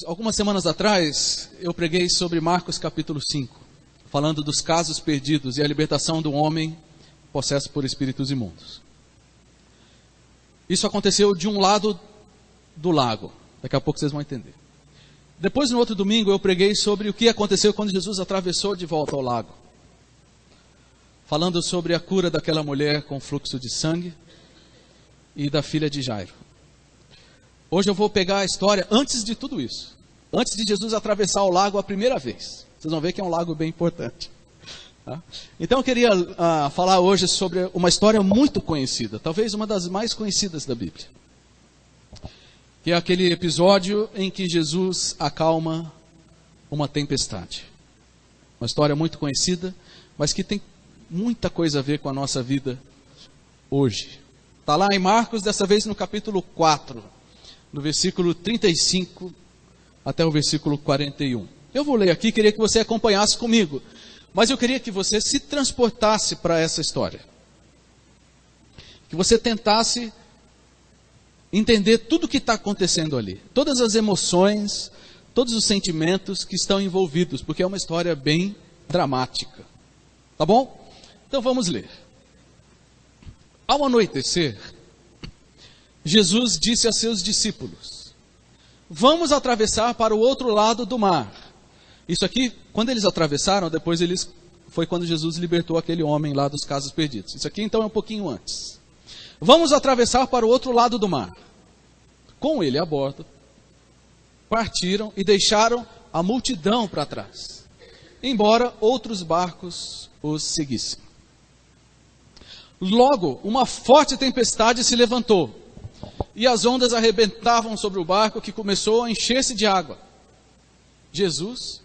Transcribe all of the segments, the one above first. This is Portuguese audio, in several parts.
Algumas semanas atrás, eu preguei sobre Marcos capítulo 5, falando dos casos perdidos e a libertação do homem possesso por espíritos imundos. Isso aconteceu de um lado do lago, daqui a pouco vocês vão entender. Depois, no outro domingo, eu preguei sobre o que aconteceu quando Jesus atravessou de volta ao lago, falando sobre a cura daquela mulher com fluxo de sangue e da filha de Jairo. Hoje eu vou pegar a história antes de tudo isso. Antes de Jesus atravessar o lago a primeira vez. Vocês vão ver que é um lago bem importante. Tá? Então eu queria falar hoje sobre uma história muito conhecida. Talvez uma das mais conhecidas da Bíblia. Que é aquele episódio em que Jesus acalma uma tempestade. Uma história muito conhecida, mas que tem muita coisa a ver com a nossa vida hoje. Está lá em Marcos, dessa vez no capítulo 4. Do versículo 35 até o versículo 41. Eu vou ler aqui, queria que você acompanhasse comigo. Mas eu queria que você se transportasse para essa história. Que você tentasse entender tudo o que está acontecendo ali. Todas as emoções, todos os sentimentos que estão envolvidos. Porque é uma história bem dramática. Tá bom? Então vamos ler. Ao anoitecer, Jesus disse a seus discípulos: vamos atravessar para o outro lado do mar. Isso aqui, quando eles atravessaram, depois foi quando Jesus libertou aquele homem lá dos casos perdidos. Isso aqui então é um pouquinho antes. Vamos atravessar para o outro lado do mar. Com ele a bordo, partiram e deixaram a multidão para trás, embora outros barcos os seguissem. Logo, uma forte tempestade se levantou, e as ondas arrebentavam sobre o barco, que começou a encher-se de água. Jesus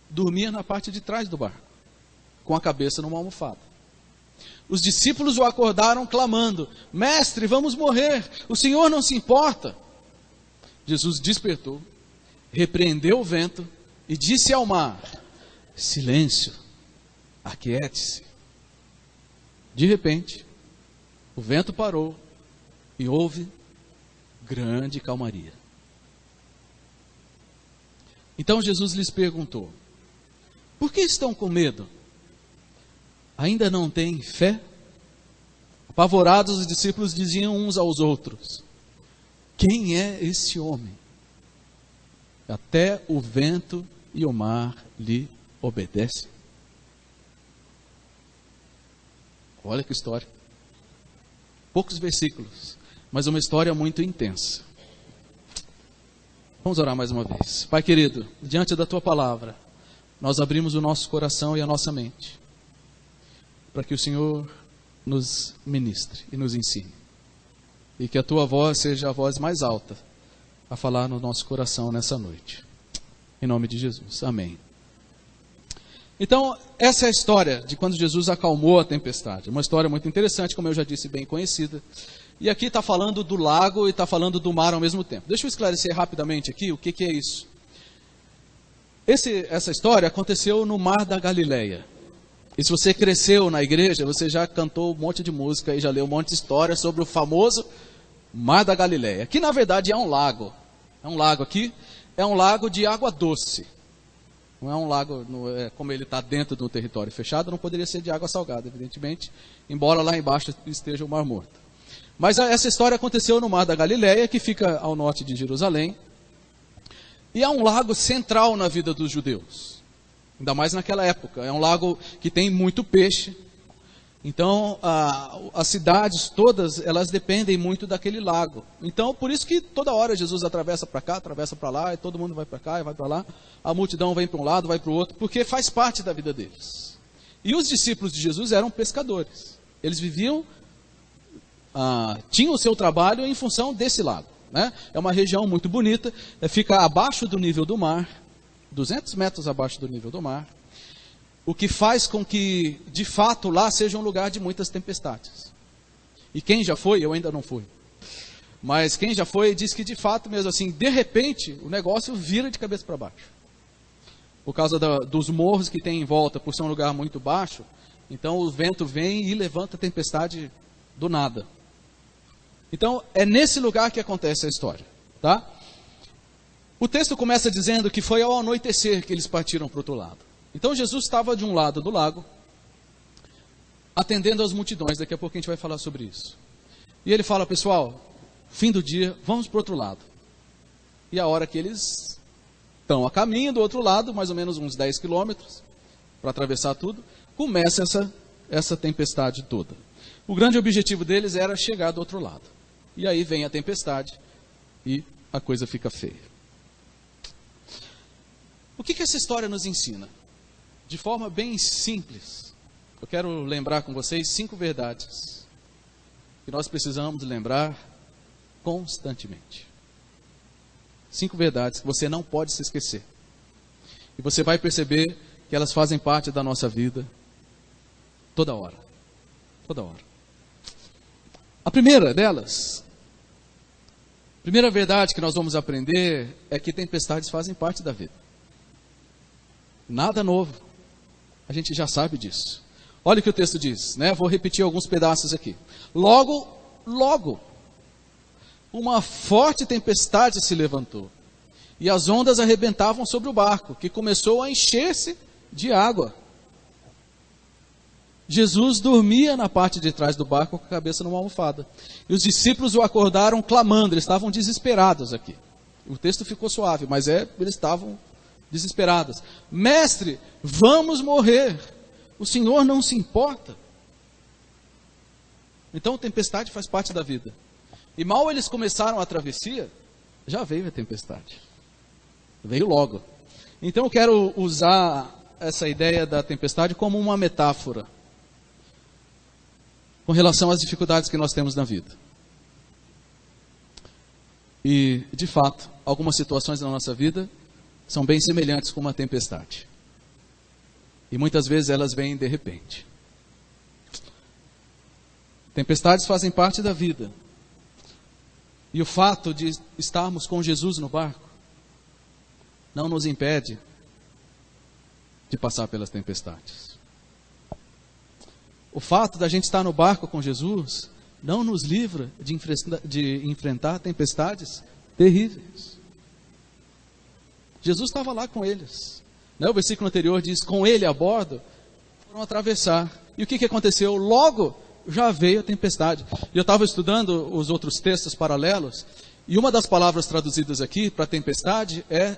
dormia na parte de trás do barco, com a cabeça numa almofada. Os discípulos o acordaram clamando: mestre, vamos morrer, o Senhor não se importa. Jesus despertou, repreendeu o vento e disse ao mar: silêncio, aquiete-se. De repente, o vento parou e houve grande calmaria. Então Jesus lhes perguntou: por que estão com medo? Ainda não têm fé? Apavorados, os discípulos diziam uns aos outros: quem é esse homem? Até o vento e o mar lhe obedecem. Olha que história. Poucos versículos, mas uma história muito intensa. Vamos orar mais uma vez. Pai querido, diante da Tua palavra, nós abrimos o nosso coração e a nossa mente, para que o Senhor nos ministre e nos ensine. E que a Tua voz seja a voz mais alta a falar no nosso coração nessa noite. Em nome de Jesus. Amém. Então, essa é a história de quando Jesus acalmou a tempestade. Uma história muito interessante, como eu já disse, bem conhecida. E aqui está falando do lago e está falando do mar ao mesmo tempo. Deixa eu esclarecer rapidamente aqui o que é isso. Essa história aconteceu no Mar da Galileia. E se você cresceu na igreja, você já cantou um monte de música e já leu um monte de história sobre o famoso Mar da Galileia. Que na verdade é um lago. É um lago aqui. É um lago de água doce. Não é um lago, como ele está dentro do território fechado, não poderia ser de água salgada, evidentemente, embora lá embaixo esteja o Mar Morto. Mas essa história aconteceu no Mar da Galileia, que fica ao norte de Jerusalém, e é um lago central na vida dos judeus, ainda mais naquela época. É um lago que tem muito peixe, então as cidades todas, elas dependem muito daquele lago. Então, por isso que toda hora Jesus atravessa para cá, atravessa para lá, e todo mundo vai para cá e vai para lá. A multidão vem para um lado, vai para o outro, porque faz parte da vida deles. E os discípulos de Jesus eram pescadores. Eles viviam, tinham o seu trabalho em função desse lago, né? É uma região muito bonita, fica abaixo do nível do mar, 200 metros abaixo do nível do mar. O que faz com que, de fato, lá seja um lugar de muitas tempestades. E quem já foi, eu ainda não fui, mas quem já foi diz que, de fato, mesmo assim, de repente, o negócio vira de cabeça para baixo. Por causa dos morros que tem em volta, por ser um lugar muito baixo, então o vento vem e levanta a tempestade do nada. Então, é nesse lugar que acontece a história, tá? O texto começa dizendo que foi ao anoitecer que eles partiram para o outro lado. Então Jesus estava de um lado do lago, atendendo às multidões. Daqui a pouco a gente vai falar sobre isso. E ele fala: pessoal, fim do dia, vamos para o outro lado. E a hora que eles estão a caminho do outro lado, mais ou menos uns 10 quilômetros, para atravessar tudo, começa essa tempestade toda. O grande objetivo deles era chegar do outro lado. E aí vem a tempestade e a coisa fica feia. O que essa história nos ensina? De forma bem simples, eu quero lembrar com vocês 5 verdades que nós precisamos lembrar constantemente. 5 verdades que você não pode se esquecer. E você vai perceber que elas fazem parte da nossa vida toda hora. Toda hora. A primeira delas, a primeira verdade que nós vamos aprender é que tempestades fazem parte da vida. Nada novo. A gente já sabe disso. Olha o que o texto diz, né? Vou repetir alguns pedaços aqui. Logo, uma forte tempestade se levantou, e as ondas arrebentavam sobre o barco, que começou a encher-se de água. Jesus dormia na parte de trás do barco com a cabeça numa almofada. E os discípulos o acordaram clamando, eles estavam desesperados aqui. O texto ficou suave, mas eles estavam desesperados. Mestre, vamos morrer. O Senhor não se importa. Então, tempestade faz parte da vida. E mal eles começaram a travessia, já veio a tempestade. Veio logo. Então, eu quero usar essa ideia da tempestade como uma metáfora com relação às dificuldades que nós temos na vida. E, de fato, algumas situações na nossa vida são bem semelhantes com uma tempestade. E muitas vezes elas vêm de repente. Tempestades fazem parte da vida. E o fato de estarmos com Jesus no barco não nos impede de passar pelas tempestades. O fato da gente estar no barco com Jesus não nos livra de enfrentar tempestades terríveis. Jesus estava lá com eles. O versículo anterior diz: com ele a bordo, foram atravessar. E o que aconteceu? Logo já veio a tempestade. E eu estava estudando os outros textos paralelos, e uma das palavras traduzidas aqui para tempestade é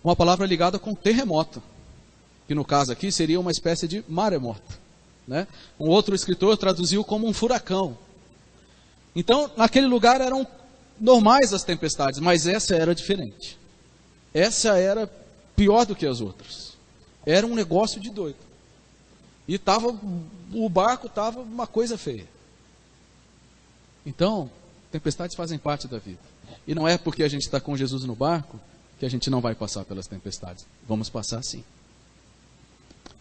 uma palavra ligada com terremoto, que no caso aqui seria uma espécie de maremoto, né? Um outro escritor traduziu como um furacão. Então, naquele lugar eram normais as tempestades, mas essa era diferente. Essa era pior do que as outras. Era um negócio de doido. E o barco estava uma coisa feia. Então, tempestades fazem parte da vida. E não é porque a gente está com Jesus no barco que a gente não vai passar pelas tempestades. Vamos passar sim.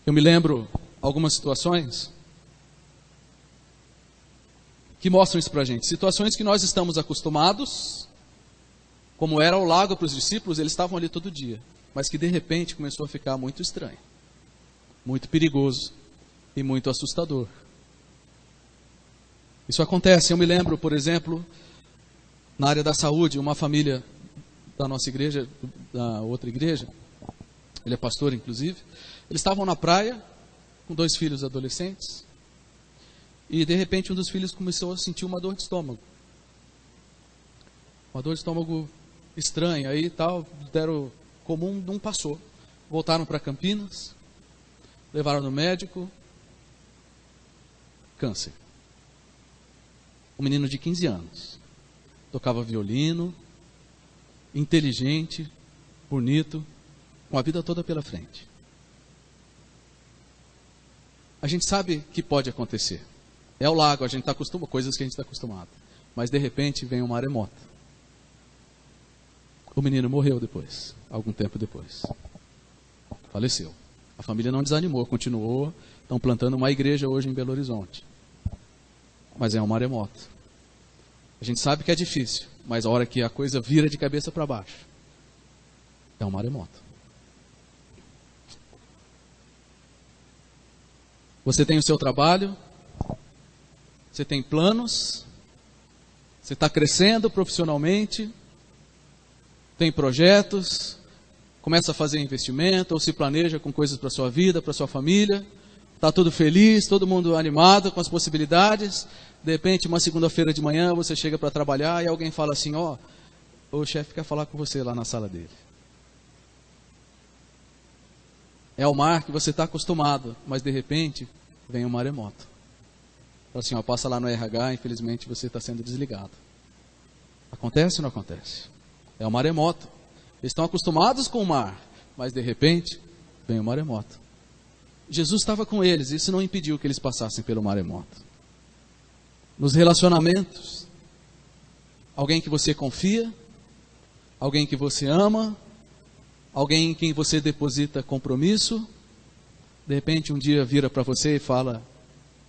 Eu me lembro algumas situações que mostram isso para a gente. Situações que nós estamos acostumados, como era o lago para os discípulos, eles estavam ali todo dia. Mas que de repente começou a ficar muito estranho, muito perigoso e muito assustador. Isso acontece. Eu me lembro, por exemplo, na área da saúde, uma família da nossa igreja, da outra igreja, ele é pastor inclusive, eles estavam na praia com 2 filhos adolescentes e de repente um dos filhos começou a sentir uma dor de estômago. Uma dor de estômago estranha, aí tal, deram comum, não passou. Voltaram para Campinas, levaram no médico, câncer. Um menino de 15 anos, tocava violino, inteligente, bonito, com a vida toda pela frente. A gente sabe que pode acontecer. É o lago, a gente está acostumado, coisas que a gente está acostumado. Mas de repente vem um maremoto. O menino morreu depois, algum tempo depois. Faleceu. A família não desanimou, continuou. Estão plantando uma igreja hoje em Belo Horizonte. Mas é um maremoto. A gente sabe que é difícil, mas a hora que a coisa vira de cabeça para baixo, é um maremoto. Você tem o seu trabalho, você tem planos, você está crescendo profissionalmente, tem projetos, começa a fazer investimento, ou se planeja com coisas para a sua vida, para a sua família, está tudo feliz, todo mundo animado com as possibilidades. De repente, uma segunda-feira de manhã, você chega para trabalhar e alguém fala assim, ó, o chefe quer falar com você lá na sala dele. É o mar que você está acostumado, mas de repente vem um maremoto. Fala assim, ó, passa lá no RH, infelizmente você está sendo desligado. Acontece ou não acontece? É o maremoto. Eles estão acostumados com o mar, mas de repente vem o maremoto. Jesus estava com eles, isso não impediu que eles passassem pelo maremoto. Nos relacionamentos, alguém que você confia, alguém que você ama, alguém em quem você deposita compromisso, de repente um dia vira para você e fala,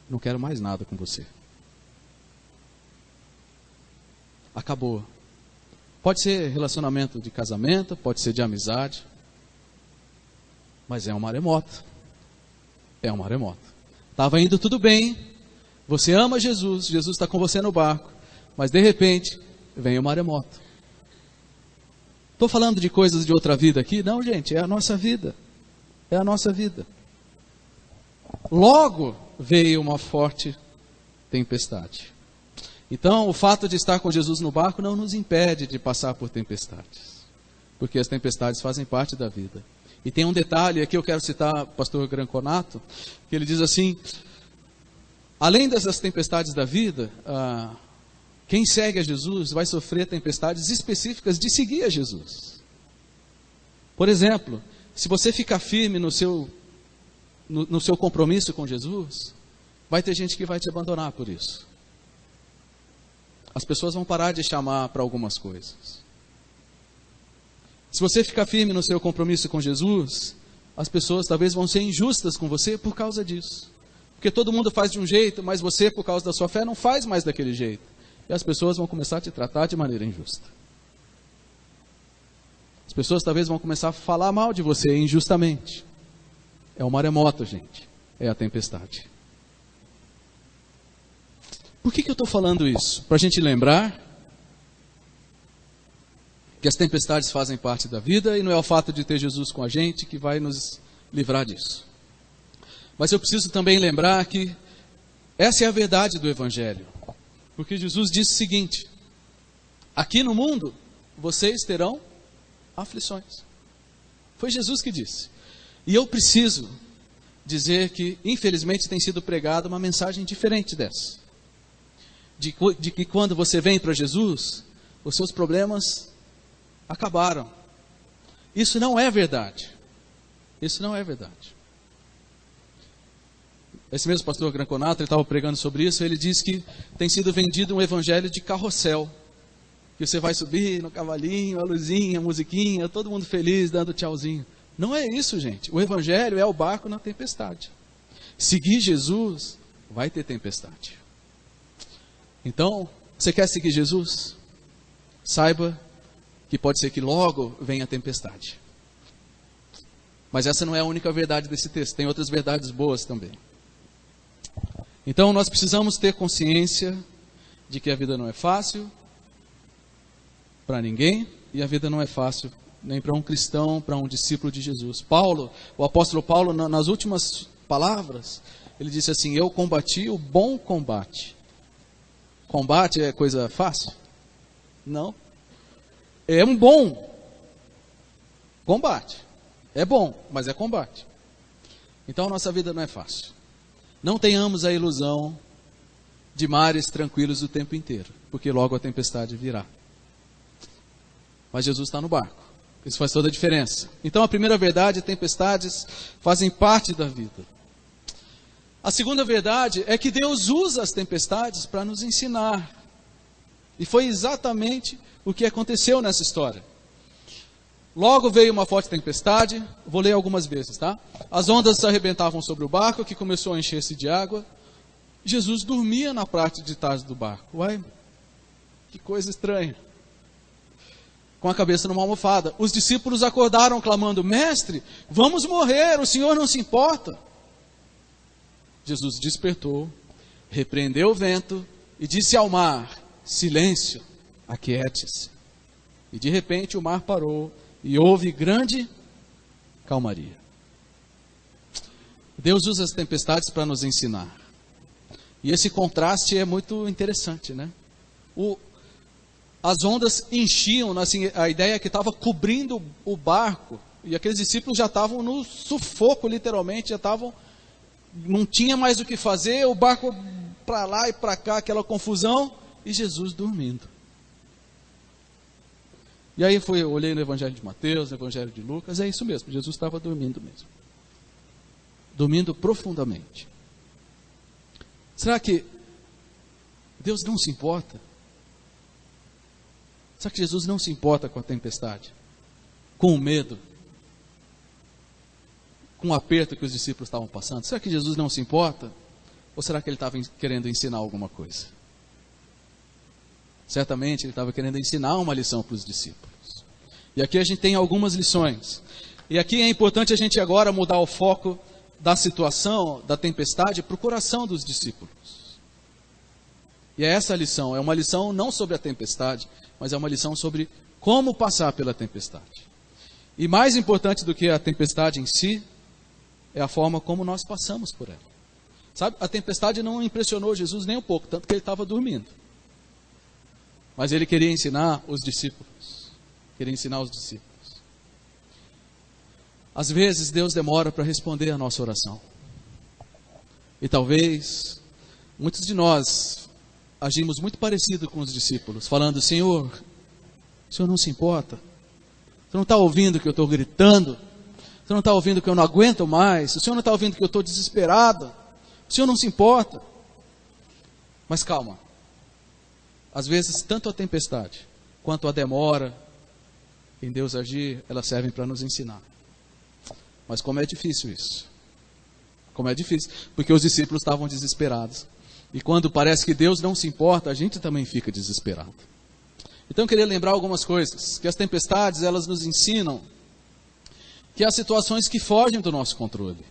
não quero mais nada com você. Acabou. Pode ser relacionamento de casamento, pode ser de amizade, mas é um maremoto. É um maremoto. Estava indo tudo bem, você ama Jesus, Jesus está com você no barco, mas de repente vem o maremoto. Estou falando de coisas de outra vida aqui? Não, gente, é a nossa vida. É a nossa vida. Logo veio uma forte tempestade. Então, o fato de estar com Jesus no barco não nos impede de passar por tempestades, porque as tempestades fazem parte da vida. E tem um detalhe, aqui eu quero citar o pastor Granconato, que ele diz assim, além dessas tempestades da vida, quem segue a Jesus vai sofrer tempestades específicas de seguir a Jesus. Por exemplo, se você ficar firme no seu compromisso com Jesus, vai ter gente que vai te abandonar por isso. As pessoas vão parar de chamar para algumas coisas. Se você ficar firme no seu compromisso com Jesus, as pessoas talvez vão ser injustas com você por causa disso. Porque todo mundo faz de um jeito, mas você, por causa da sua fé, não faz mais daquele jeito. E as pessoas vão começar a te tratar de maneira injusta. As pessoas talvez vão começar a falar mal de você injustamente. É o maremoto, gente. É a tempestade. Por que eu estou falando isso? Para a gente lembrar que as tempestades fazem parte da vida e não é o fato de ter Jesus com a gente que vai nos livrar disso. Mas eu preciso também lembrar que essa é a verdade do Evangelho. Porque Jesus disse o seguinte, aqui no mundo vocês terão aflições. Foi Jesus que disse. E eu preciso dizer que, infelizmente, tem sido pregada uma mensagem diferente dessa. De que quando você vem para Jesus, os seus problemas acabaram. Isso não é verdade. Isso não é verdade. Esse mesmo pastor Granconato, ele estava pregando sobre isso, ele diz que tem sido vendido um evangelho de carrossel. Que você vai subir no cavalinho, a luzinha, a musiquinha, todo mundo feliz, dando tchauzinho. Não é isso, gente. O evangelho é o barco na tempestade. Seguir Jesus, vai ter tempestade. Então, você quer seguir Jesus? Saiba que pode ser que logo venha a tempestade. Mas essa não é a única verdade desse texto, tem outras verdades boas também. Então, nós precisamos ter consciência de que a vida não é fácil para ninguém, e a vida não é fácil nem para um cristão, para um discípulo de Jesus. Paulo, o apóstolo Paulo, nas últimas palavras, ele disse assim, eu combati o bom combate. Combate é coisa fácil? Não. É um bom combate. É bom, mas é combate. Então, nossa vida não é fácil. Não tenhamos a ilusão de mares tranquilos o tempo inteiro, porque logo a tempestade virá. Mas Jesus está no barco. Isso faz toda a diferença. Então, a primeira verdade, tempestades fazem parte da vida. A segunda verdade é que Deus usa as tempestades para nos ensinar. E foi exatamente o que aconteceu nessa história. Logo veio uma forte tempestade, vou ler algumas vezes, tá? As ondas se arrebentavam sobre o barco, que começou a encher-se de água. Jesus dormia na parte de trás do barco. Uai, que coisa estranha. Com a cabeça numa almofada. Os discípulos acordaram clamando, mestre, vamos morrer, o Senhor não se importa. Jesus despertou, repreendeu o vento e disse ao mar, silêncio, aquiete-se. E de repente o mar parou e houve grande calmaria. Deus usa as tempestades para nos ensinar. E esse contraste é muito interessante, né? As ondas enchiam, assim, a ideia é que estava cobrindo o barco, e aqueles discípulos já estavam no sufoco, literalmente, já estavam, não tinha mais o que fazer, o barco para lá e para cá, aquela confusão, e Jesus dormindo. E aí eu olhei no Evangelho de Mateus, no Evangelho de Lucas, é isso mesmo, Jesus estava dormindo mesmo. Dormindo profundamente. Será que Deus não se importa? Será que Jesus não se importa com a tempestade? Com o medo? Com o aperto que os discípulos estavam passando? Será que Jesus não se importa? Ou será que ele estava querendo ensinar alguma coisa? Certamente ele estava querendo ensinar uma lição para os discípulos. E aqui a gente tem algumas lições. E aqui é importante a gente agora mudar o foco da situação, da tempestade, para o coração dos discípulos. E é essa a lição, é uma lição não sobre a tempestade, mas é uma lição sobre como passar pela tempestade. E mais importante do que a tempestade em si, é a forma como nós passamos por ela. Sabe, a tempestade não impressionou Jesus nem um pouco, tanto que ele estava dormindo. Mas ele queria ensinar os discípulos. Queria ensinar os discípulos. Às vezes Deus demora para responder a nossa oração. E talvez muitos de nós agimos muito parecido com os discípulos, falando: Senhor, o Senhor não se importa? Você não está ouvindo que eu estou gritando? Você não está ouvindo que eu não aguento mais? O Senhor não está ouvindo que eu estou desesperado? O Senhor não se importa? Mas calma. Às vezes, tanto a tempestade quanto a demora em Deus agir, elas servem para nos ensinar. Mas como é difícil isso. Como é difícil. Porque os discípulos estavam desesperados. E quando parece que Deus não se importa, a gente também fica desesperado. Então eu queria lembrar algumas coisas. Que as tempestades, elas nos ensinam que há situações que fogem do nosso controle.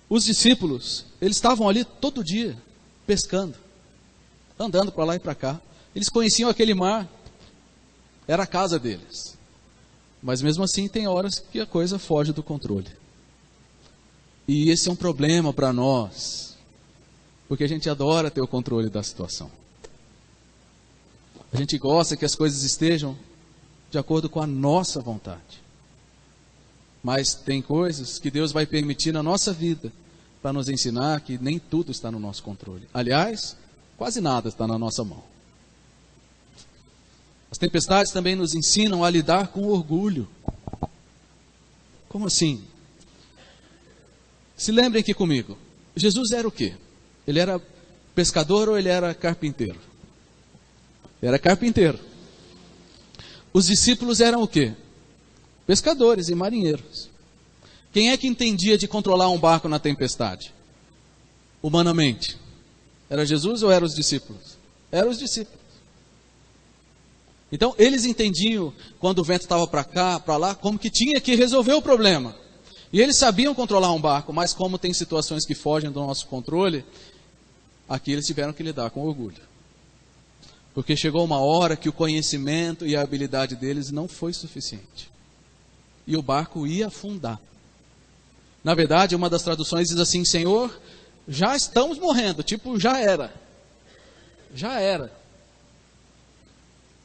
Os discípulos, eles estavam ali todo dia, pescando, andando para lá e para cá. Eles conheciam aquele mar, era a casa deles. Mas mesmo assim tem horas que a coisa foge do controle. E esse é um problema para nós, porque a gente adora ter o controle da situação. A gente gosta que as coisas estejam de acordo com a nossa vontade. Mas tem coisas que Deus vai permitir na nossa vida para nos ensinar que nem tudo está no nosso controle. Aliás, quase nada está na nossa mão. As tempestades também nos ensinam a lidar com o orgulho. Como assim? Se lembrem aqui comigo. Jesus era o quê? Ele era pescador ou ele era carpinteiro? Ele era carpinteiro. Os discípulos eram o quê? Pescadores e marinheiros. Quem é que entendia de controlar um barco na tempestade? Humanamente. Era Jesus ou eram os discípulos? Eram os discípulos. Então, eles entendiam, quando o vento estava para cá, para lá, como que tinha que resolver o problema. E eles sabiam controlar um barco, mas como tem situações que fogem do nosso controle, aqui eles tiveram que lidar com orgulho. Porque chegou uma hora que o conhecimento e a habilidade deles não foi suficiente. E o barco ia afundar. Na verdade, uma das traduções diz assim: Senhor, já estamos morrendo. Tipo, já era. Já era.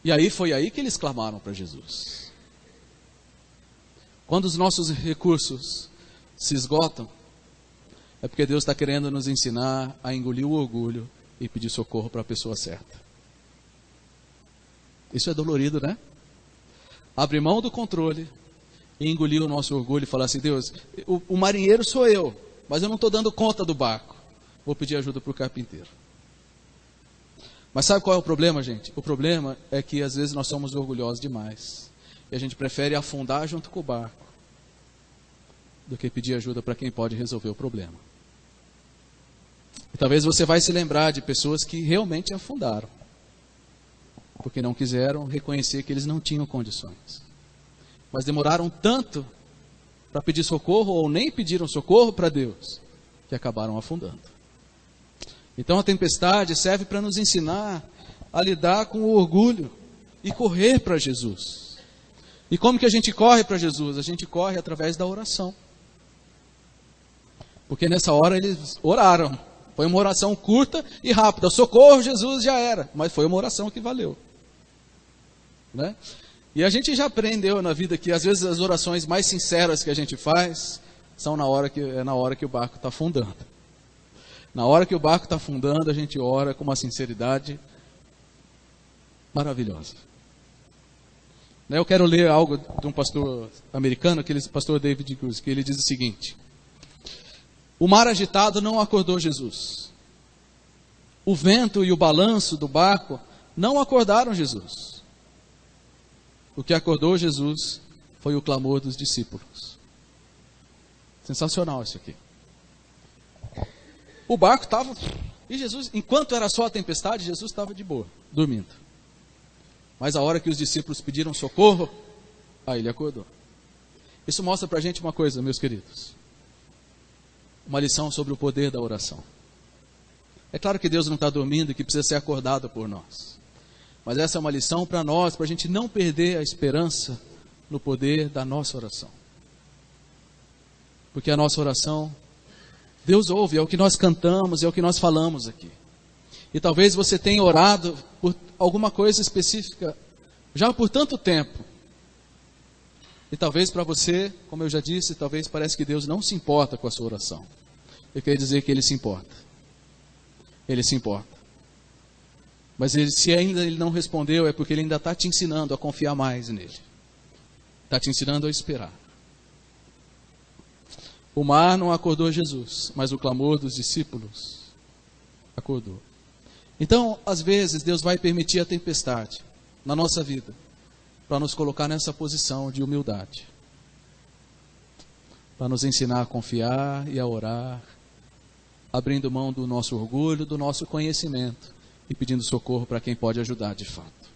E aí foi aí que eles clamaram para Jesus. Quando os nossos recursos se esgotam, é porque Deus está querendo nos ensinar a engolir o orgulho e pedir socorro para a pessoa certa. Isso é dolorido, né? Abrir mão do controle e engolir o nosso orgulho e falar assim: Deus, o marinheiro sou eu, mas eu não estou dando conta do barco. Vou pedir ajuda para o carpinteiro. Mas sabe qual é o problema, gente? O problema é que às vezes nós somos orgulhosos demais. E a gente prefere afundar junto com o barco do que pedir ajuda para quem pode resolver o problema. E talvez você vai se lembrar de pessoas que realmente afundaram, porque não quiseram reconhecer que eles não tinham condições. Mas demoraram tanto para pedir socorro, ou nem pediram socorro para Deus, que acabaram afundando. Então a tempestade serve para nos ensinar a lidar com o orgulho. e correr para Jesus. E como que a gente corre para Jesus? A gente corre através da oração. Porque nessa hora eles oraram. Foi uma oração curta e rápida. Socorro, Jesus, já era. Mas foi uma oração que valeu. Né? E a gente já aprendeu na vida que às vezes as orações mais sinceras que a gente faz são na hora que o barco está afundando. Na hora que o barco está afundando, a gente ora com uma sinceridade maravilhosa. Eu quero ler algo de um pastor americano, aquele pastor David Cruz, que ele diz o seguinte: o mar agitado não acordou Jesus. O vento e o balanço do barco não acordaram Jesus. O que acordou Jesus foi o clamor dos discípulos. Sensacional isso aqui. O barco estava... E Jesus, enquanto era só a tempestade, Jesus estava de boa, dormindo. Mas a hora que os discípulos pediram socorro, aí ele acordou. Isso mostra para a gente uma coisa, meus queridos. Uma lição sobre o poder da oração. É claro que Deus não está dormindo e que precisa ser acordado por nós. Mas essa é uma lição para nós, para a gente não perder a esperança no poder da nossa oração. Porque a nossa oração, Deus ouve, é o que nós cantamos, é o que nós falamos aqui. E talvez você tenha orado por alguma coisa específica já por tanto tempo. E talvez para você, como eu já disse, talvez parece que Deus não se importa com a sua oração. Eu quero dizer que Ele se importa. Ele se importa. Mas se ainda Ele não respondeu, é porque Ele ainda está te ensinando a confiar mais nele. Está te ensinando a esperar. O mar não acordou Jesus, mas o clamor dos discípulos acordou. Então, às vezes, Deus vai permitir a tempestade na nossa vida, para nos colocar nessa posição de humildade. Para nos ensinar a confiar e a orar, abrindo mão do nosso orgulho, do nosso conhecimento, e pedindo socorro para quem pode ajudar de fato.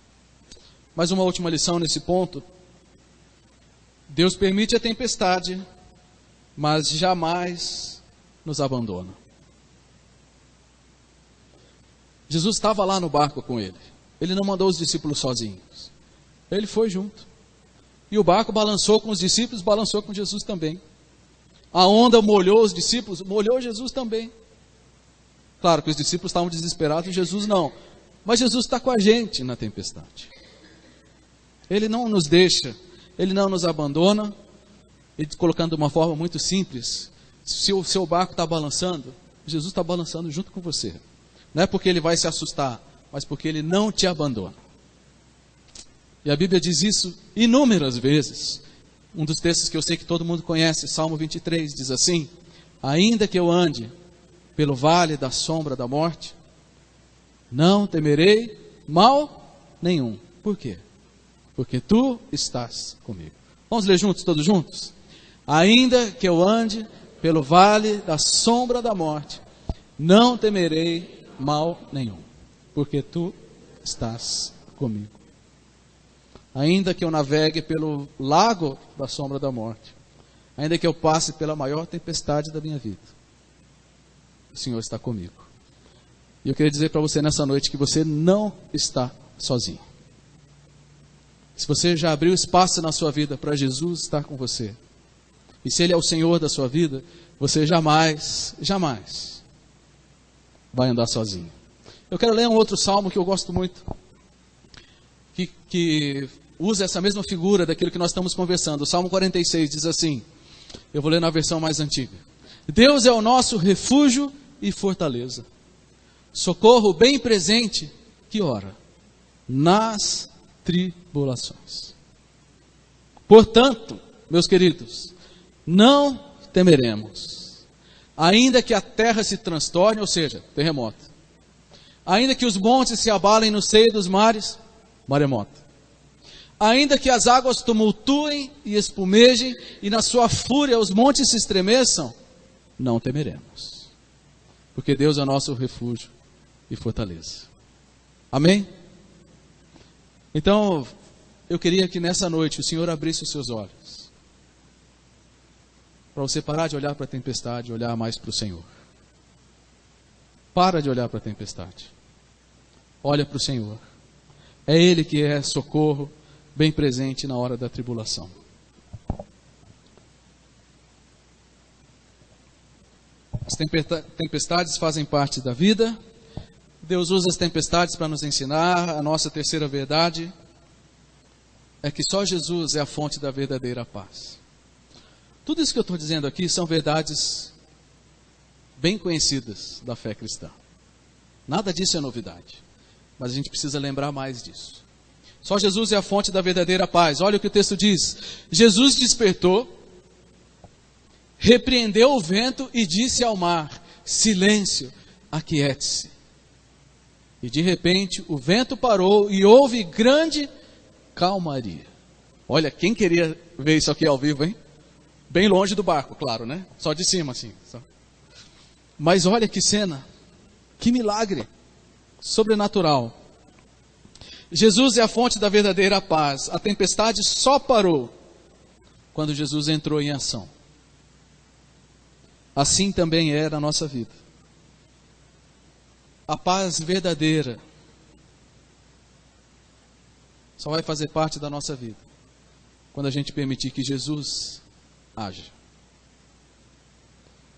Mais uma última lição nesse ponto. Deus permite a tempestade, mas jamais nos abandona. Jesus estava lá no barco com ele. Ele não mandou os discípulos sozinhos. Ele foi junto. E o barco balançou com os discípulos, balançou com Jesus também. A onda molhou os discípulos, molhou Jesus também. Claro que os discípulos estavam desesperados, Jesus não. Mas Jesus está com a gente na tempestade. Ele não nos deixa, Ele não nos abandona. E colocando de uma forma muito simples, se o seu barco está balançando, Jesus está balançando junto com você. Não é porque Ele vai se assustar, mas porque Ele não te abandona. E a Bíblia diz isso inúmeras vezes. Um dos textos que eu sei que todo mundo conhece, Salmo 23, diz assim: ainda que eu ande pelo vale da sombra da morte, não temerei mal nenhum. Por quê? Porque tu estás comigo. Vamos ler juntos, todos juntos? Ainda que eu ande pelo vale da sombra da morte, não temerei mal nenhum, porque tu estás comigo. Ainda que eu navegue pelo lago da sombra da morte, ainda que eu passe pela maior tempestade da minha vida, o Senhor está comigo. E eu queria dizer para você nessa noite que você não está sozinho. Se você já abriu espaço na sua vida para Jesus estar com você, e se Ele é o Senhor da sua vida, você jamais, jamais vai andar sozinho. Eu quero ler um outro salmo que eu gosto muito, que usa essa mesma figura daquilo que nós estamos conversando. O Salmo 46 diz assim, eu vou ler na versão mais antiga: Deus é o nosso refúgio e fortaleza, socorro bem presente, que ora, nas tribulações. Portanto, meus queridos, não temeremos, ainda que a terra se transtorne, ou seja, terremoto, ainda que os montes se abalem no seio dos mares, maremoto, ainda que as águas tumultuem e espumejem, e na sua fúria os montes se estremeçam, não temeremos, porque Deus é nosso refúgio e fortaleza. Amém? Então, eu queria que nessa noite o Senhor abrisse os seus olhos, para você parar de olhar para a tempestade e olhar mais para o Senhor. Para de olhar para a tempestade. Olha para o Senhor. É Ele que é socorro bem presente na hora da tribulação. As tempestades fazem parte da vida. Deus usa as tempestades para nos ensinar. A nossa terceira verdade é que só Jesus é a fonte da verdadeira paz. Tudo isso que eu estou dizendo aqui são verdades bem conhecidas da fé cristã. Nada disso é novidade, mas a gente precisa lembrar mais disso. Só Jesus é a fonte da verdadeira paz. Olha o que o texto diz. Jesus despertou, repreendeu o vento e disse ao mar: silêncio, aquiete-se. E de repente o vento parou e houve grande calmaria. Olha, quem queria ver isso aqui ao vivo, hein? Bem longe do barco, claro, né? Só de cima, assim. Só. Mas olha que cena, que milagre sobrenatural. Jesus é a fonte da verdadeira paz. A tempestade só parou quando Jesus entrou em ação. Assim também é na nossa vida. A paz verdadeira só vai fazer parte da nossa vida quando a gente permitir que Jesus haja.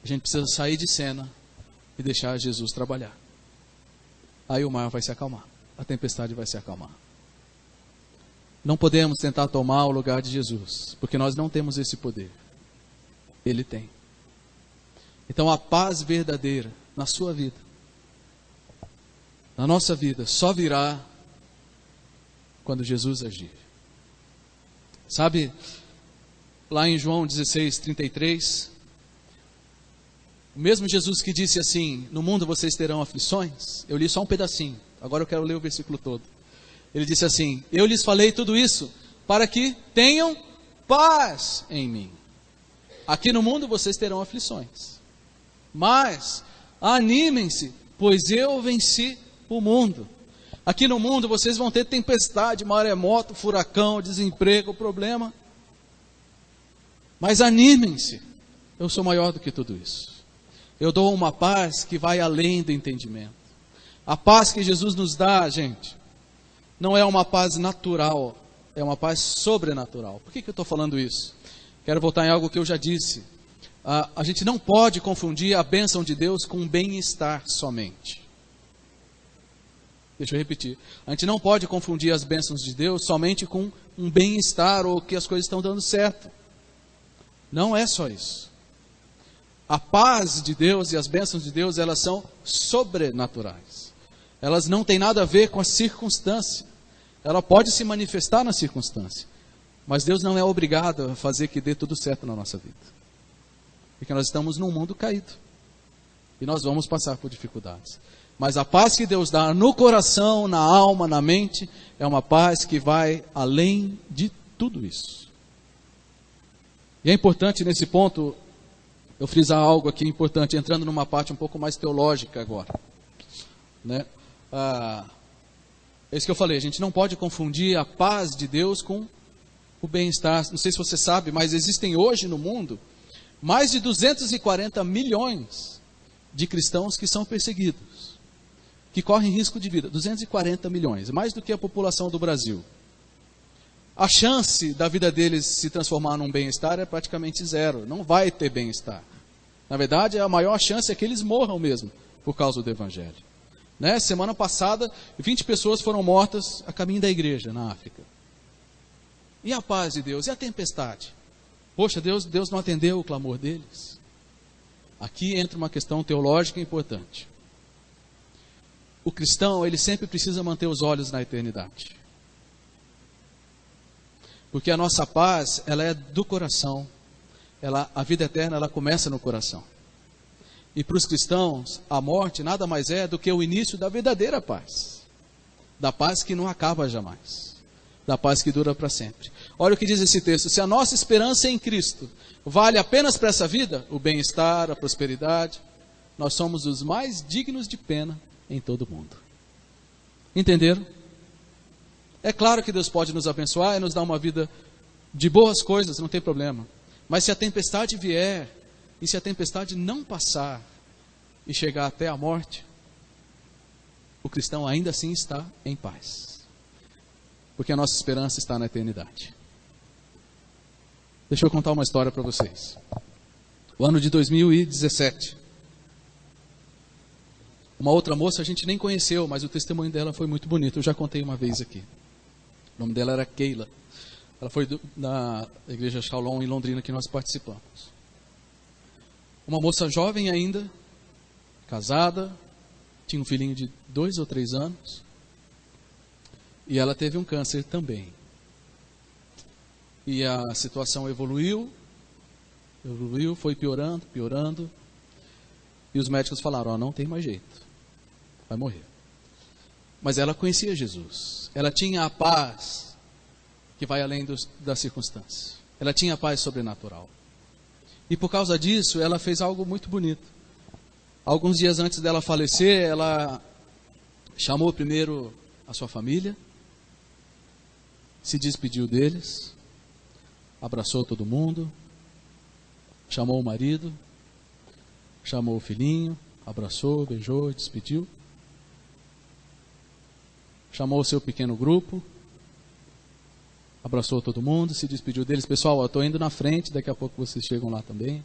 A gente precisa sair de cena e deixar Jesus trabalhar. Aí o mar vai se acalmar, a tempestade vai se acalmar. Não podemos tentar tomar o lugar de Jesus, porque nós não temos esse poder. Ele tem. Então a paz verdadeira na sua vida, na nossa vida, só virá quando Jesus agir. Sabe, lá em João 16:33, o mesmo Jesus que disse assim: no mundo vocês terão aflições. Eu li só um pedacinho, agora eu quero ler o versículo todo. Ele disse assim: eu lhes falei tudo isso para que tenham paz em mim. Aqui no mundo vocês terão aflições, mas animem-se, pois eu venci o mundo. Aqui no mundo vocês vão ter tempestade, maremoto, furacão, desemprego, problema. Mas animem-se, eu sou maior do que tudo isso. Eu dou uma paz que vai além do entendimento. A paz que Jesus nos dá, gente, não é uma paz natural, é uma paz sobrenatural. Por que eu estou falando isso? Quero voltar em algo que eu já disse. A gente não pode confundir a bênção de Deus com bem-estar somente. Deixa eu repetir. A gente não pode confundir as bênçãos de Deus somente com um bem-estar ou que as coisas estão dando certo. Não é só isso. A paz de Deus e as bênçãos de Deus, elas são sobrenaturais. Elas não têm nada a ver com a circunstância. Ela pode se manifestar na circunstância, mas Deus não é obrigado a fazer que dê tudo certo na nossa vida. Porque nós estamos num mundo caído. E nós vamos passar por dificuldades. Mas a paz que Deus dá no coração, na alma, na mente, é uma paz que vai além de tudo isso. E é importante nesse ponto, eu frisar algo aqui importante, entrando numa parte um pouco mais teológica agora. Né? É isso que eu falei, a gente não pode confundir a paz de Deus com o bem-estar. Não sei se você sabe, mas existem hoje no mundo mais de 240 milhões de cristãos que são perseguidos, que correm risco de vida. 240 milhões, mais do que a população do Brasil. A chance da vida deles se transformar num bem-estar é praticamente zero. Não vai ter bem-estar. Na verdade, a maior chance é que eles morram mesmo, por causa do Evangelho. Né? Semana passada, 20 pessoas foram mortas a caminho da igreja na África. E a paz de Deus? E a tempestade? Poxa, Deus não atendeu o clamor deles? Aqui entra uma questão teológica importante. O cristão, ele sempre precisa manter os olhos na eternidade. Porque a nossa paz, ela é do coração. A vida eterna, ela começa no coração. E para os cristãos, a morte nada mais é do que o início da verdadeira paz. Da paz que não acaba jamais. Da paz que dura para sempre. Olha o que diz esse texto. Se a nossa esperança em Cristo vale apenas para essa vida, o bem-estar, a prosperidade, nós somos os mais dignos de pena em todo o mundo. Entenderam? É claro que Deus pode nos abençoar e nos dar uma vida de boas coisas, não tem problema. Mas se a tempestade vier, e se a tempestade não passar e chegar até a morte, o cristão ainda assim está em paz. porque a nossa esperança está na eternidade. Deixa eu contar uma história para vocês. O ano de 2017. Uma outra moça a gente nem conheceu, mas o testemunho dela foi muito bonito. Eu já contei uma vez aqui. O nome dela era Keila. Ela foi da igreja Shalom em Londrina que nós participamos. Uma moça jovem ainda, casada, tinha um filhinho de 2 ou 3 anos. E ela teve um câncer também. E a situação evoluiu, foi piorando. E os médicos falaram, não tem mais jeito, vai morrer. Mas ela conhecia Jesus. Ela tinha a paz que vai além das circunstâncias. Ela tinha a paz sobrenatural. E por causa disso, ela fez algo muito bonito. Alguns dias antes dela falecer, ela chamou primeiro a sua família, se despediu deles, abraçou todo mundo, chamou o marido, chamou o filhinho, abraçou, beijou, despediu. Chamou o seu pequeno grupo, abraçou todo mundo, se despediu deles. Pessoal, eu estou indo na frente, daqui a pouco vocês chegam lá também.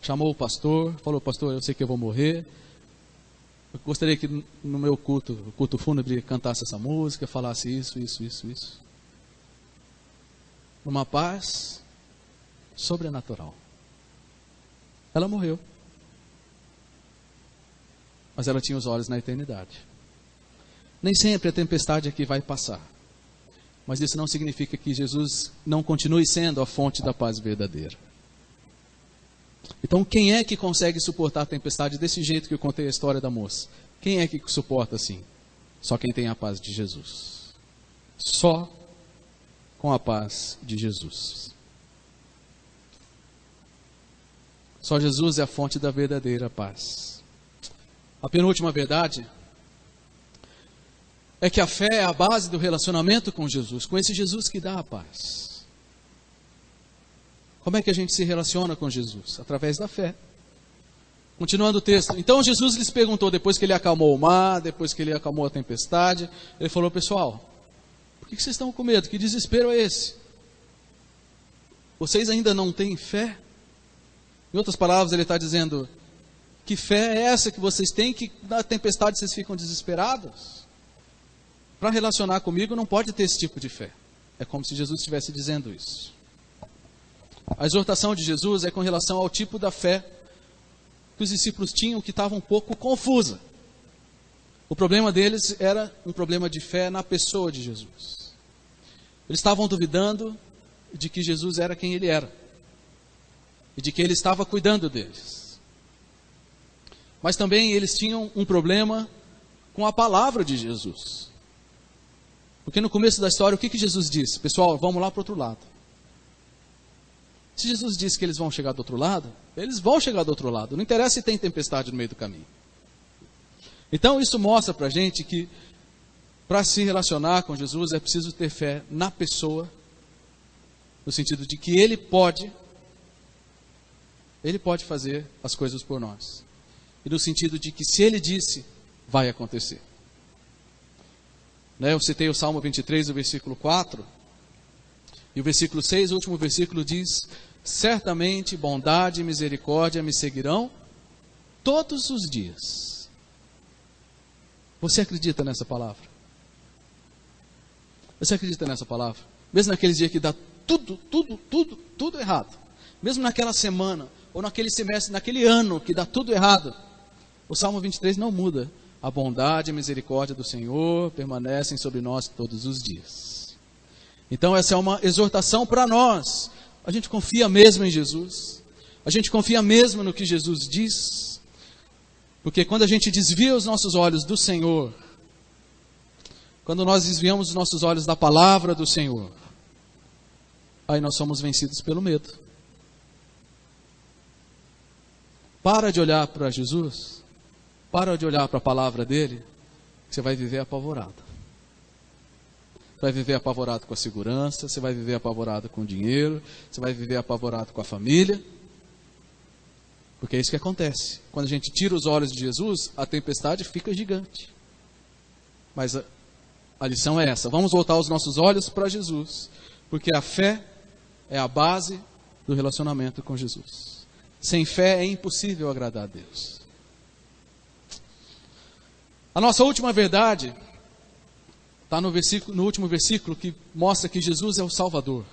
Chamou o pastor, falou, pastor, eu sei que eu vou morrer. Eu gostaria que no meu culto, o culto fúnebre, cantasse essa música, falasse isso. Uma paz sobrenatural. Ela morreu. Mas ela tinha os olhos na eternidade. Nem sempre a tempestade aqui vai passar. Mas isso não significa que Jesus não continue sendo a fonte da paz verdadeira. Então, quem é que consegue suportar a tempestade desse jeito que eu contei a história da moça? Quem é que suporta assim? Só quem tem a paz de Jesus. Só com a paz de Jesus. Só Jesus é a fonte da verdadeira paz. A penúltima verdade é que a fé é a base do relacionamento com Jesus, com esse Jesus que dá a paz. Como é que a gente se relaciona com Jesus? Através da fé. Continuando o texto. Então Jesus lhes perguntou, depois que ele acalmou o mar, depois que ele acalmou a tempestade, ele falou, pessoal, por que vocês estão com medo? Que desespero é esse? Vocês ainda não têm fé? Em outras palavras, ele está dizendo, que fé é essa que vocês têm, que na tempestade vocês ficam desesperados? Para relacionar comigo não pode ter esse tipo de fé. É como se Jesus estivesse dizendo isso. A exortação de Jesus é com relação ao tipo da fé que os discípulos tinham, que estava um pouco confusa. O problema deles era um problema de fé na pessoa de Jesus. Eles estavam duvidando de que Jesus era quem ele era. E de que ele estava cuidando deles. Mas também eles tinham um problema com a palavra de Jesus. Porque no começo da história, o que Jesus disse? Pessoal, vamos lá para o outro lado. Se Jesus disse que eles vão chegar do outro lado, eles vão chegar do outro lado. Não interessa se tem tempestade no meio do caminho. Então isso mostra para a gente que para se relacionar com Jesus é preciso ter fé na pessoa, no sentido de que Ele pode fazer as coisas por nós. E no sentido de que se Ele disse, vai acontecer. Eu citei o Salmo 23, o versículo 4, e o versículo 6, o último versículo diz, certamente bondade e misericórdia me seguirão todos os dias. Você acredita nessa palavra? Você acredita nessa palavra? Mesmo naqueles dias que dá tudo errado. Mesmo naquela semana, ou naquele semestre, naquele ano que dá tudo errado. O Salmo 23 não muda. A bondade e a misericórdia do Senhor permanecem sobre nós todos os dias. Então essa é uma exortação para nós. A gente confia mesmo em Jesus. A gente confia mesmo no que Jesus diz. Porque quando a gente desvia os nossos olhos do Senhor, quando nós desviamos os nossos olhos da palavra do Senhor, aí nós somos vencidos pelo medo. Para de olhar para Jesus, para de olhar para a palavra dele, você vai viver apavorado. Vai viver apavorado com a segurança, você vai viver apavorado com o dinheiro, você vai viver apavorado com a família. Porque é isso que acontece. Quando a gente tira os olhos de Jesus, a tempestade fica gigante. Mas A lição é essa. Vamos voltar os nossos olhos para Jesus, porque a fé é a base do relacionamento com Jesus. Sem fé é impossível agradar a Deus. A nossa última verdade está no último versículo, que mostra que Jesus é o Salvador.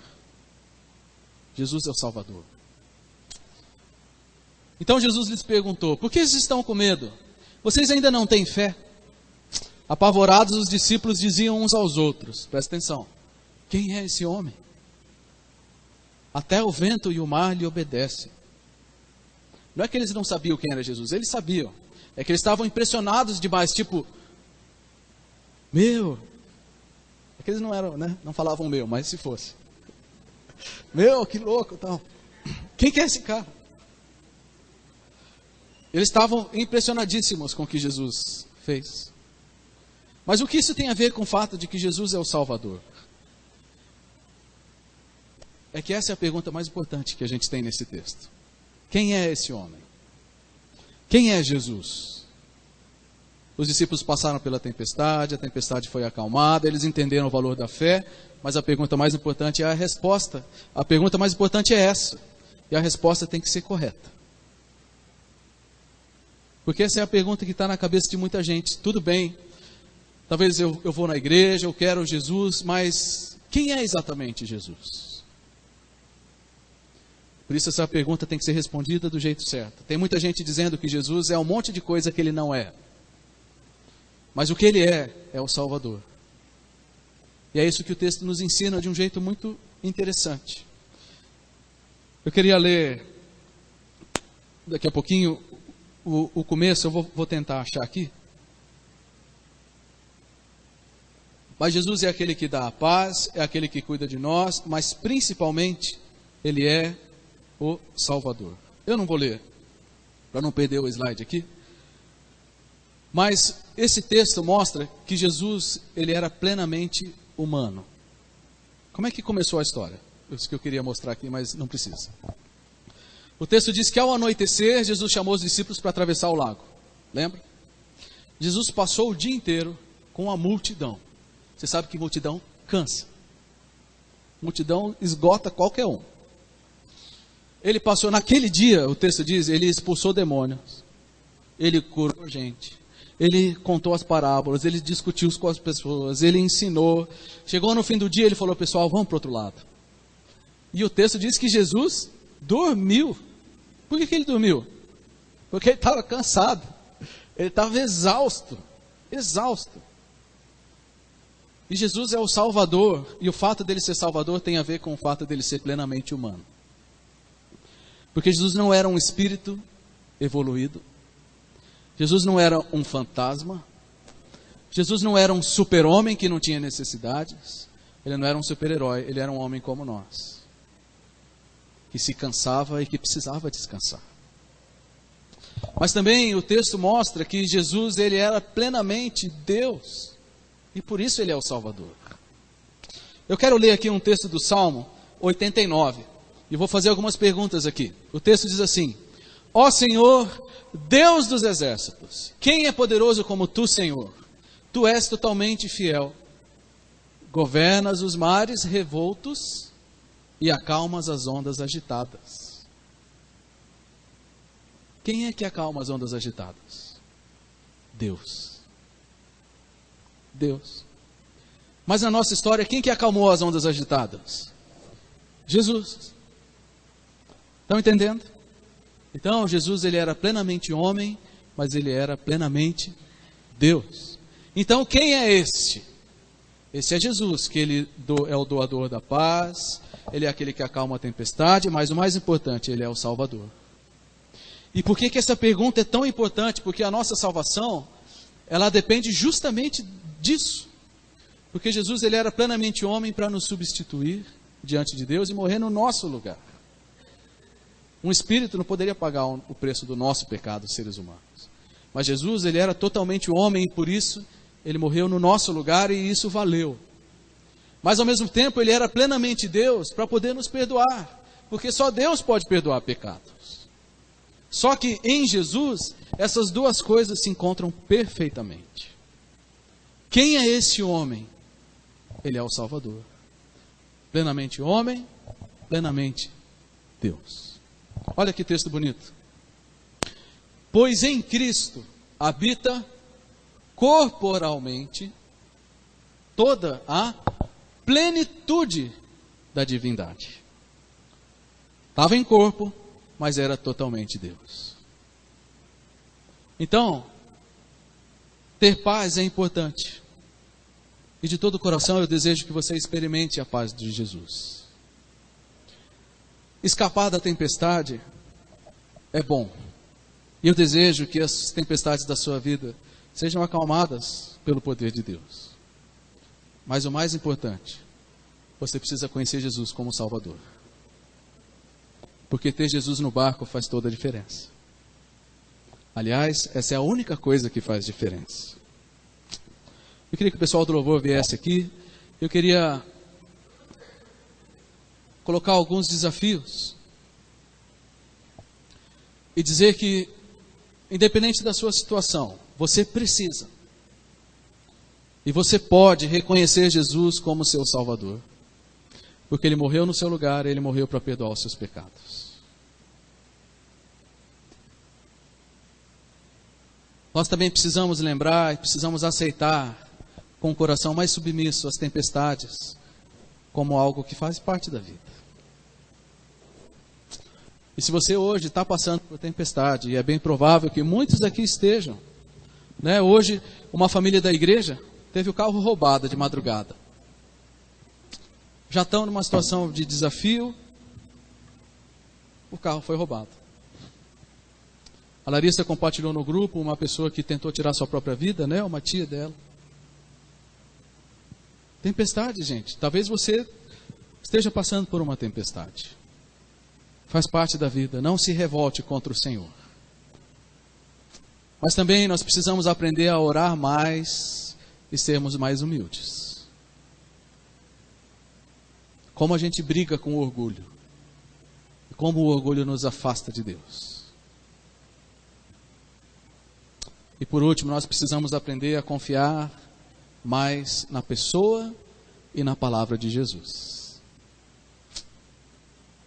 Jesus é o Salvador. Então Jesus lhes perguntou: por que vocês estão com medo? Vocês ainda não têm fé? Apavorados, os discípulos diziam uns aos outros, presta atenção: quem é esse homem? Até o vento e o mar lhe obedecem. Não é que eles não sabiam quem era Jesus, eles sabiam. É que eles estavam impressionados demais, tipo, meu. É que eles não eram, né? Não falavam meu, mas se fosse. Meu, que louco, tal. Quem que é esse cara? Eles estavam impressionadíssimos com o que Jesus fez. Mas o que isso tem a ver com o fato de que Jesus é o Salvador? É que essa é a pergunta mais importante que a gente tem nesse texto. Quem é esse homem? Quem é Jesus? Os discípulos passaram pela tempestade, a tempestade foi acalmada, eles entenderam o valor da fé, mas a pergunta mais importante é a resposta. A pergunta mais importante é essa, e a resposta tem que ser correta. Porque essa é a pergunta que está na cabeça de muita gente. Tudo bem, talvez eu vou na igreja, eu quero Jesus, mas quem é exatamente Jesus? Por isso essa pergunta tem que ser respondida do jeito certo. Tem muita gente dizendo que Jesus é um monte de coisa que ele não é. Mas o que ele é o Salvador. E é isso que o texto nos ensina de um jeito muito interessante. Eu queria ler daqui a pouquinho o começo, eu vou tentar achar aqui. Mas Jesus é aquele que dá a paz, é aquele que cuida de nós, mas principalmente ele é o Salvador. Eu não vou ler, para não perder o slide aqui. Mas esse texto mostra que Jesus, ele era plenamente humano. Como é que começou a história? Isso que eu queria mostrar aqui, mas não precisa. O texto diz que ao anoitecer, Jesus chamou os discípulos para atravessar o lago. Lembra? Jesus passou o dia inteiro com a multidão. Você sabe que multidão cansa. Multidão esgota qualquer um. Ele passou, naquele dia, o texto diz, ele expulsou demônios. Ele curou gente. Ele contou as parábolas, ele discutiu com as pessoas, ele ensinou. Chegou no fim do dia, ele falou: pessoal, vamos para o outro lado. E o texto diz que Jesus dormiu. Por que ele dormiu? Porque ele estava cansado. Ele estava exausto. Exausto. E Jesus é o Salvador. E o fato dele ser Salvador tem a ver com o fato dele ser plenamente humano. Porque Jesus não era um espírito evoluído. Jesus não era um fantasma. Jesus não era um super-homem que não tinha necessidades. Ele não era um super-herói. Ele era um homem como nós, que se cansava e que precisava descansar. Mas também o texto mostra que Jesus, ele era plenamente Deus. E por isso ele é o Salvador. Eu quero ler aqui um texto do Salmo 89. E vou fazer algumas perguntas aqui. O texto diz assim: ó Senhor, Deus dos exércitos, quem é poderoso como tu, Senhor? Tu és totalmente fiel. Governas os mares revoltos e acalmas as ondas agitadas. Quem é que acalma as ondas agitadas? Deus. Deus. Mas na nossa história, quem que acalmou as ondas agitadas? Jesus. Estão entendendo? Então, Jesus, ele era plenamente homem, mas ele era plenamente Deus. Então, quem é este? Esse é Jesus, que ele é o doador da paz, ele é aquele que acalma a tempestade, mas o mais importante, ele é o Salvador. E por que essa pergunta é tão importante? Porque a nossa salvação, ela depende justamente disso. Porque Jesus, ele era plenamente homem para nos substituir diante de Deus e morrer no nosso lugar. Um espírito não poderia pagar o preço do nosso pecado, seres humanos. Mas Jesus, ele era totalmente homem e por isso ele morreu no nosso lugar e isso valeu. Mas ao mesmo tempo ele era plenamente Deus para poder nos perdoar. Porque só Deus pode perdoar pecados. Só que em Jesus, essas duas coisas se encontram perfeitamente. Quem é esse homem Ele é o Salvador. Plenamente homem, plenamente Deus. Olha que texto bonito. Pois em Cristo habita corporalmente toda a plenitude da divindade. Estava em corpo, mas era totalmente Deus. Então, ter paz é importante. E de todo o coração eu desejo que você experimente a paz de Jesus. Escapar da tempestade é bom. E eu desejo que as tempestades da sua vida sejam acalmadas pelo poder de Deus. Mas o mais importante, você precisa conhecer Jesus como Salvador. Porque ter Jesus no barco faz toda a diferença. Aliás, essa é a única coisa que faz diferença. Eu queria que o pessoal do louvor viesse aqui. Eu queria colocar alguns desafios e dizer que, independente da sua situação, você precisa e você pode reconhecer Jesus como seu Salvador, porque Ele morreu no seu lugar, Ele morreu para perdoar os seus pecados. Nós também precisamos lembrar e precisamos aceitar com o coração mais submisso as tempestades como algo que faz parte da vida. E se você hoje está passando por tempestade, e é bem provável que muitos aqui estejam, né? Hoje, uma família da igreja teve o carro roubado de madrugada. Já estão numa situação de desafio, o carro foi roubado. A Larissa compartilhou no grupo uma pessoa que tentou tirar sua própria vida, né? Uma tia dela. Tempestade, gente. Talvez você esteja passando por uma tempestade. Faz parte da vida. Não se revolte contra o Senhor. Mas também nós precisamos aprender a orar mais e sermos mais humildes. Como a gente briga com o orgulho. E como o orgulho nos afasta de Deus. E por último, nós precisamos aprender a confiar mais na pessoa e na palavra de Jesus.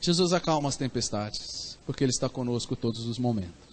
Jesus acalma as tempestades, porque Ele está conosco todos os momentos.